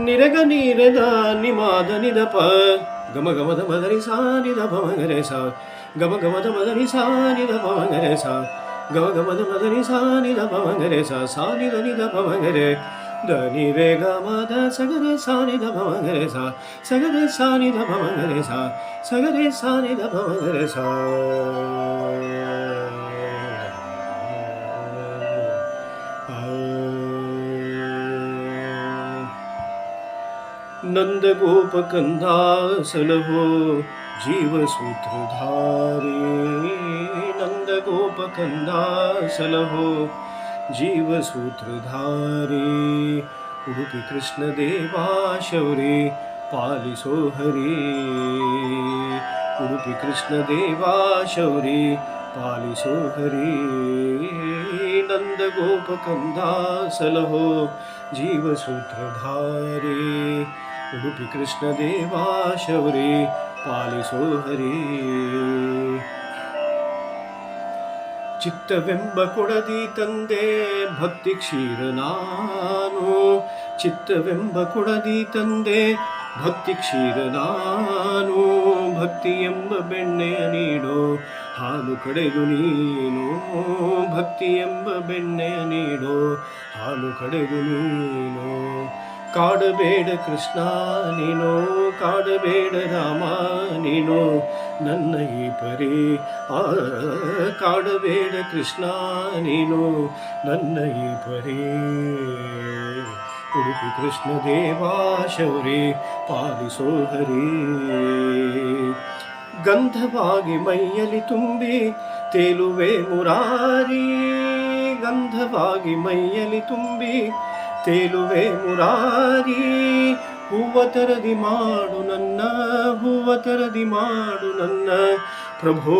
ನಿರಗ ನೀರದ ನಿಮಾದ ನಿದಪ ಗಮ ಗಮದ ಮದರಿ ಸಾ ನಿದ ಭಮಗರೆ ಸಾ ಗಮ ಗಮದ ಮದರಿ ಸಾ ನಿದ ಭಮಗರೆ ಸಾ ಗಮ ಗಮದ ಮದರಿ ಸಾ ನಿದ ಭಮಗರೆ ಸಾ ನಿದ ನಿದ ಭಮಗರೆ ದ ನಿ ರೇ ಗ ಮದ ಸಗರೆ ಸಾ ನಿದ ಭಮಗರೆ ಸಗರೆ ಸಾ ನಿದ ಭಮಗರೆ ಸಗರೆ ಸಾ ನಿದ ಭಮಗರೆ ಸಾ. नंद गोप कंधा सलहो जीव सूत्रधारी नंद गोप कंधा सलहो जीव सूत्रधारी उडुपि कृष्ण देवा शौरी पालिसो हरी उडुपि कृष्ण देवा शौरी पालिसो हरी नंद गोप कंधा सलहो जीव सूत्रधारी उडुपि कृष्ण देवा शौरी पालिसो हरी. ಚಿತ್ತವೆಂಬ ಕೊಡದಿ ತಂದೆ ಭಕ್ತಿ ಕ್ಷೀರ ನಾನು ಚಿತ್ತವೆಂಬ ಕೊಡದಿ ತಂದೆ ಭಕ್ತಿ ಕ್ಷೀರ ನಾನು ಭಕ್ತಿ ಎಂಬ ಬೆಣ್ಣೆಯ ನೀಡೋ ಹಾಲು ಕಡೆದು ನೀನು ಭಕ್ತಿ ಎಂಬ ಬೆಣ್ಣೆಯ ನೀಡೋ ಹಾಲು ಕಡೆದು ನೀನು. ಕಾಡಬೇಡ ಕೃಷ್ಣ ನೀನು ಕಾಡಬೇಡ ರಾಮ ನೀನು ನನ್ನ ಈ ಪರಿ ಕಾಡಬೇಡ ಕೃಷ್ಣ ನೀನು ನನ್ನ ಈ ಪರಿ ಉಡುಪಿ ಕೃಷ್ಣ ದೇವಾ ಶೌರಿ ಪಾಲಿಸೋ ಹರಿ. ಗಂಧವಾಗಿ ಮೈಯಲ್ಲಿ ತುಂಬಿ ತೇಲುವೆ ಮುರಾರಿ ಗಂಧವಾಗಿ ಮೈಯಲ್ಲಿ ತುಂಬಿ ತೇಲುವೆ ಮುರಾರಿ ಹೂವ ತರದಿ ಮಾಡು ನನ್ನ ಹೂವ ತರದಿ ಮಾಡು ನನ್ನ ಪ್ರಭು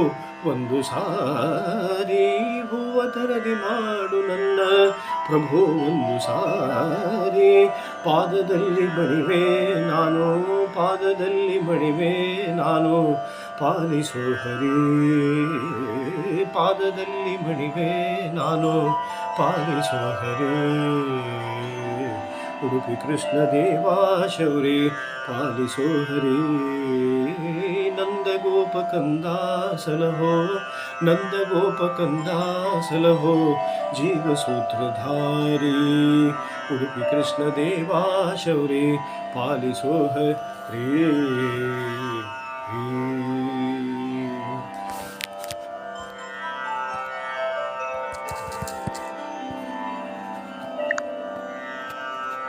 ಒಂದು ಸಾರಿ ಹೂವ ತರದಿ ಮಾಡು ನನ್ನ ಪ್ರಭು ಒಂದು ಸಾರಿ. ಪಾದದಲ್ಲಿ ಬಣಿವೆ ನಾನು ಪಾದದಲ್ಲಿ ಬಣಿವೆ ನಾನು ಪಾಲಿಸೋ ಹರಿ ಪಾದದಲ್ಲಿ ಬಣಿವೆ ನಾನು ಪಾಲಿಸೋ ಹರಿ. ಉಡುಪಿ ಕೃಷ್ಣ ದೇವಾ ಶೌರಿ ಪಾಲಿಸೋ ಹರಿ. ನಂದ ಗೋಪ ಕಂದ ಸಲಹೋ ನಂದ ಗೋಪ ಕಂದ ಸಲಹೋ ಜೀವ ಸೂತ್ರಧಾರಿ ಉಡುಪಿ ಕೃಷ್ಣ ದೇವಾ ಶೌರಿ ಪಾಲಿಸೋ ಹರಿ.